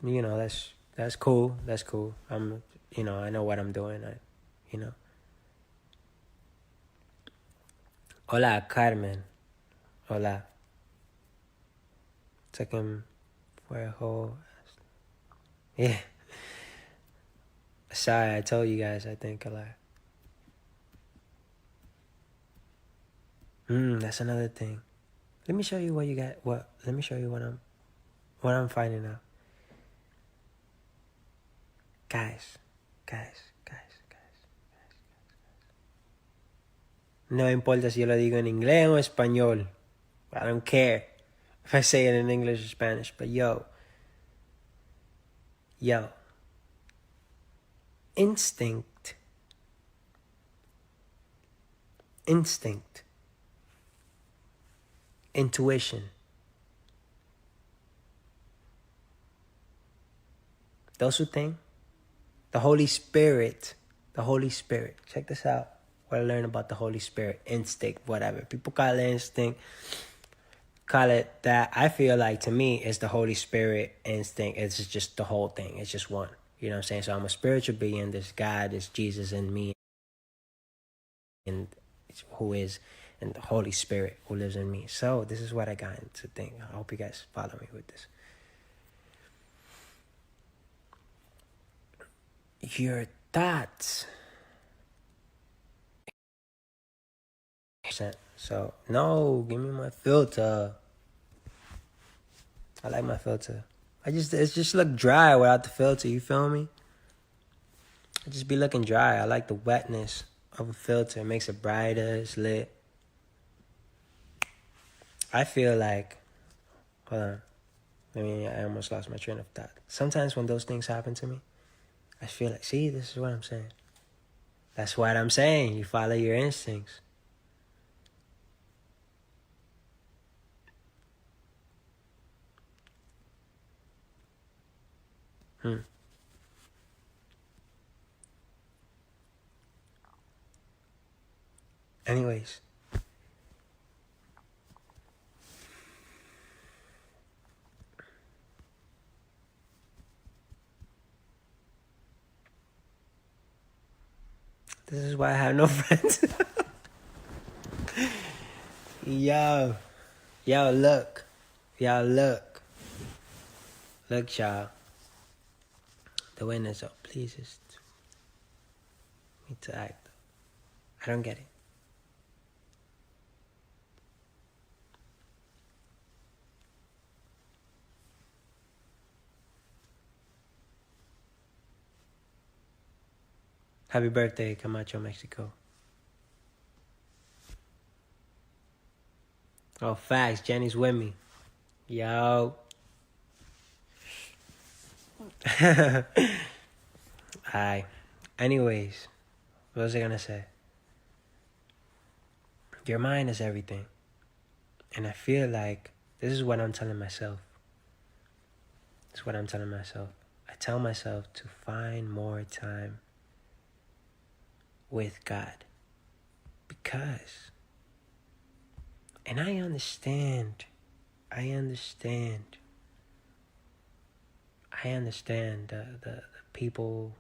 that's cool. That's cool. I know what I'm doing. Hola, Carmen. Hola. Took him for a whole... Yeah. Sorry, I told you guys, I think a lot. That's another thing. Let me show you what you got. Let me show you what I'm finding out. Guys. No importa si yo lo digo en inglés o español. I don't care if I say it in English or Spanish. But yo. Instinct. Intuition. Those two things. The Holy Spirit. Check this out. What I learned about the Holy Spirit. Instinct, whatever. People call it instinct. Call it that. I feel like, to me, it's the Holy Spirit instinct. It's just the whole thing. It's just one. You know what I'm saying? So I'm a spiritual being. There's God, there's Jesus in me. And the Holy Spirit who lives in me. So this is what I got into think. I hope you guys follow me with this. Your thoughts. So, no, give me my filter. I like my filter. It just look dry without the filter, you feel me? It just be looking dry. I like the wetness of a filter. It makes it brighter, it's lit. I feel like, hold on. I almost lost my train of thought. Sometimes when those things happen to me, I feel like, see, this is what I'm saying. That's what I'm saying. You follow your instincts. Anyways. This is why I have no friends. Yo, look. Look, y'all. The winner's up. Please just need to act. I don't get it. Happy birthday, Camacho, Mexico. Oh, facts. Jenny's with me. Yo. Alright. Anyways, what was I gonna say? Your mind is everything. And I feel like this is what I'm telling myself. I tell myself to find more time with God. Because, and I understand the people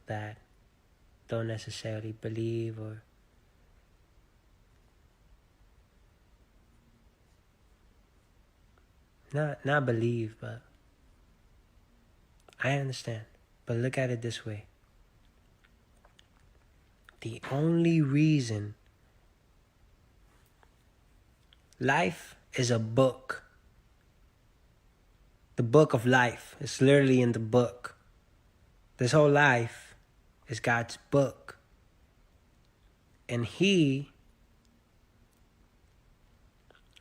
that don't necessarily believe or not believe, but I understand. But look at it this way. The only reason life is a book. The book of life. It's literally in the book. This whole life is God's book. And He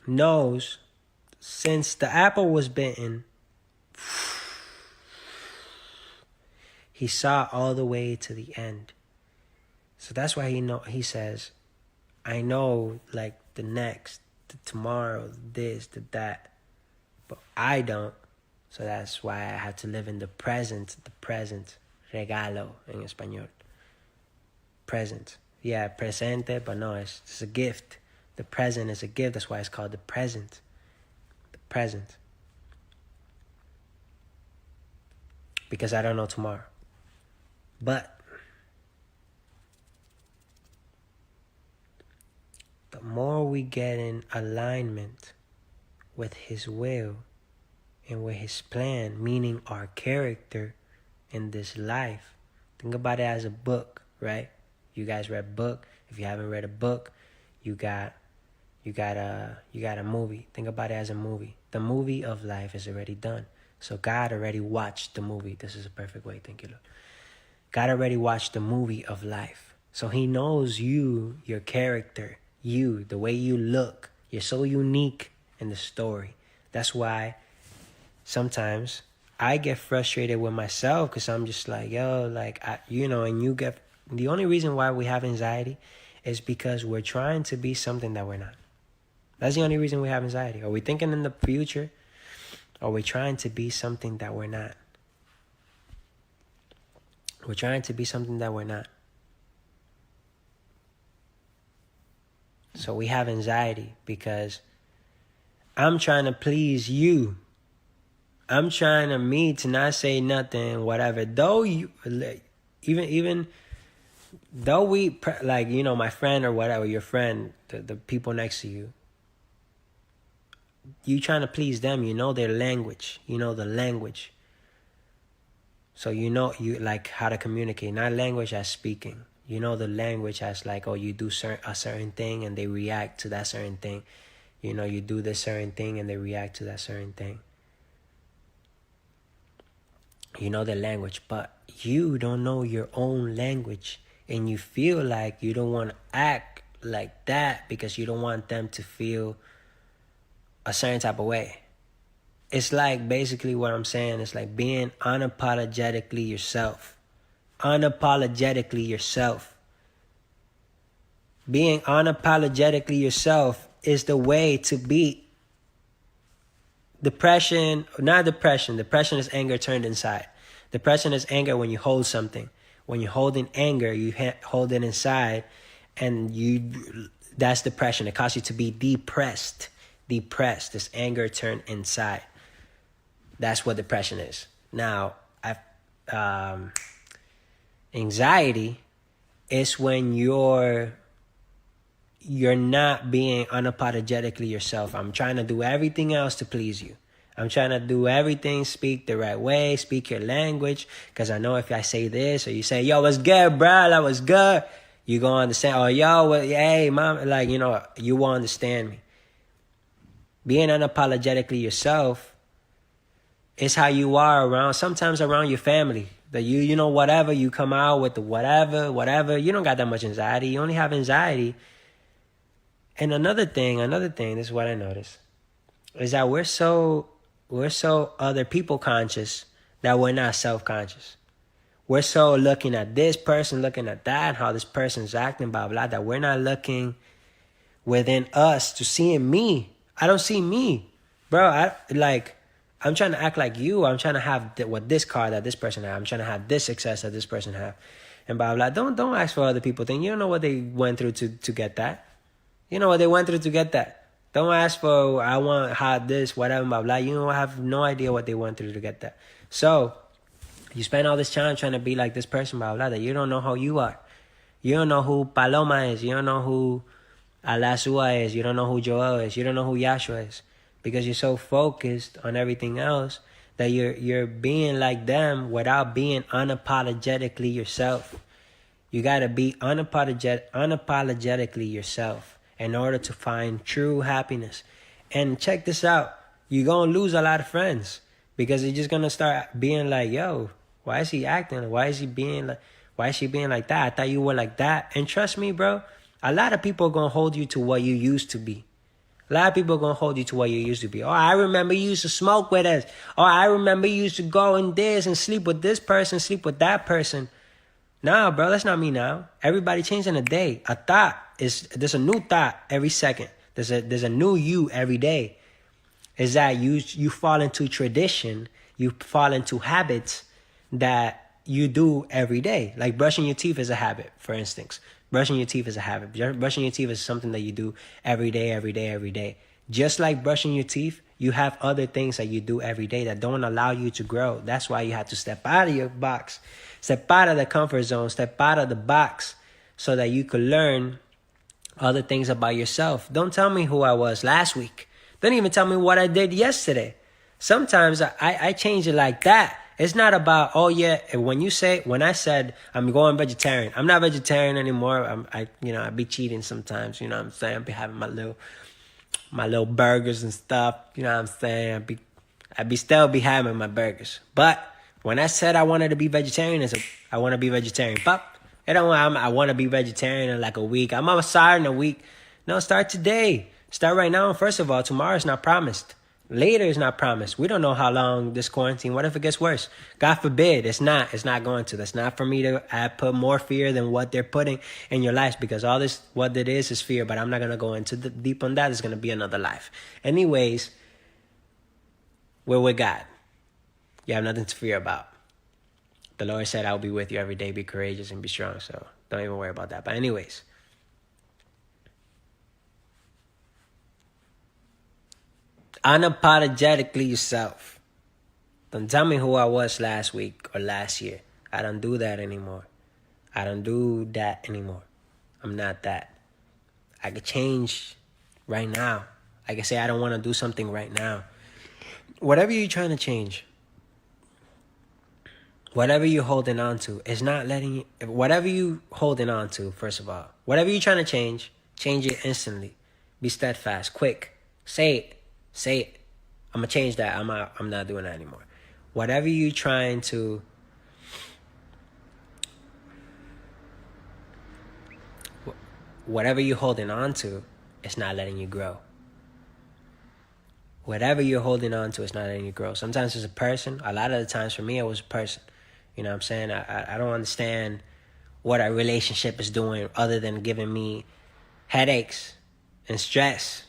knows since the apple was bitten, He saw all the way to the end. So that's why He says, I know like the next, the tomorrow, this, the that. But I don't. So that's why I have to live in the present. Regalo en español. Present. Yeah, presente, but no, it's a gift. The present is a gift. That's why it's called the present. The present. because I don't know tomorrow. But the more we get in alignment with His will and with His plan, meaning our character in this life. Think about it as a book, right? You guys read book. If you haven't read a book, you got a movie. Think about it as a movie. The movie of life is already done. So God already watched the movie. This is a perfect way. Thank you, Lord. God already watched the movie of life. So He knows you, your character, you, the way you look. You're so unique in the story. That's why sometimes I get frustrated with myself because I'm just like, yo, like, and you get, the only reason why we have anxiety is because we're trying to be something that we're not. That's the only reason we have anxiety. Are we thinking in the future? Or are we trying to be something that we're not? We're trying to be something that we're not. So we have anxiety because I'm trying to please you. I'm trying to not say nothing, whatever. Though you, even though we, like, my friend or whatever, your friend, the people next to you, you trying to please them, their language, the language. So you like how to communicate, not language as speaking. The language as like, oh, you do a certain thing and they react to that certain thing. You do this certain thing and they react to that certain thing. The language, but you don't know your own language. And you feel like you don't want to act like that because you don't want them to feel a certain type of way. It's like basically what I'm saying is like being unapologetically yourself. Unapologetically yourself. Being unapologetically yourself is the way to beat depression. Not depression. Depression is anger turned inside. Depression is anger when you hold something. When you're holding anger, you hold it inside, and that's depression. It causes you to be depressed. Depressed. This anger turned inside. That's what depression is. Now, anxiety is when you're not being unapologetically yourself. I'm trying to do everything else to please you. I'm trying to do everything, speak the right way, speak your language, because I know if I say this or you say, yo, what's good, bro? That was good. You gonna understand. Oh, yo, hey, mom, like, you won't understand me. Being unapologetically yourself is how you are sometimes around your family. That whatever, you come out with the whatever. You don't got that much anxiety. You only have anxiety. And another thing, this is what I noticed, is that we're so other people conscious that we're not self-conscious. We're so looking at this person, looking at that, how this person's acting, blah, blah, that we're not looking within us to seeing me. I don't see me. Bro, I'm trying to act like you. I'm trying to have this car that this person have. I'm trying to have this success that this person have. And blah, blah. Don't ask for other people things. You don't know what they went through to get that. You know what they went through to get that. Don't ask for, I want hot this, whatever, blah, blah. You don't have no idea what they went through to get that. So, you spend all this time trying to be like this person, blah, blah, that you don't know how you are. You don't know who Paloma is. You don't know who Alasua is. You don't know who Joel is. You don't know who Yashua is. Because you're so focused on everything else that you're being like them without being unapologetically yourself. You got to be unapologetically yourself in order to find true happiness. And check this out. You're going to lose a lot of friends because you're just going to start being like, yo, why is he acting? Why is she being like that? I thought you were like that. And trust me, bro, a lot of people are going to hold you to what you used to be. A lot of people are going to hold you to what you used to be. Oh, I remember you used to smoke with us. Oh, I remember you used to go in this and sleep with this person, sleep with that person. Nah, bro, that's not me now. Everybody changed in a day. There's a new thought every second. There's a new you every day. Is that you fall into tradition, you fall into habits that you do every day. Like brushing your teeth is a habit, for instance. Brushing your teeth is a habit. Brushing your teeth is something that you do every day. Just like brushing your teeth, You have other things that you do every day that don't allow you to grow. That's why you have to step out of your box. Step out of the comfort zone. Step out of the box so that you could learn other things about yourself. Don't tell me who I was last week. Don't even tell me what I did yesterday. Sometimes I change it like that. It's not about, oh yeah, when I said I'm going vegetarian, I'm not vegetarian anymore. I be cheating sometimes, you know what I'm saying? I be having my little burgers and stuff, you know what I'm saying? I still be having my burgers. But when I said I wanted to be vegetarian, I want to be vegetarian. But I want to be vegetarian in like a week. I'm sorry in a week. No, start today. Start right now. First of all, tomorrow is not promised. Later is not promised. We don't know how long this quarantine, what if it gets worse? God forbid, it's not going to. That's not for me to put more fear than what they're putting in your life, because all this, what it is fear, but I'm not going to go into deep on that. It's going to be another life. Anyways, we're with God. You have nothing to fear about. The Lord said, I'll be with you every day. Be courageous and be strong. So don't even worry about that. But anyways, unapologetically yourself. Don't tell me who I was last week or last year. I don't do that anymore. I'm not that. I could change right now. I can say I don't want to do something right now. Whatever you're trying to change, whatever you're holding on to, is not letting you. Whatever you holding on to, first of all, whatever you're trying to change it instantly. Be steadfast, quick. Say it. I'm gonna change that. I'm not doing that anymore. Whatever you're trying to. Whatever you're holding on to, it's not letting you grow. Whatever you're holding on to, it's not letting you grow. Sometimes it's a person. A lot of the times for me, it was a person. You know what I'm saying? I don't understand what our relationship is doing other than giving me headaches and stress.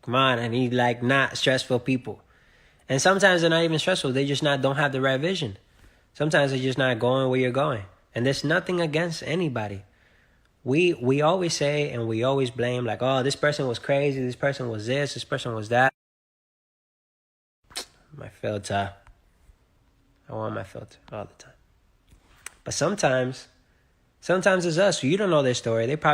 Come on, I need not stressful people. And sometimes they're not even stressful. They just don't have the right vision. Sometimes they're just not going where you're going. And there's nothing against anybody. We always say and we always blame oh, this person was crazy, this person was this person was that. My filter. I want my filter all the time. But sometimes it's us. You don't know their story. They probably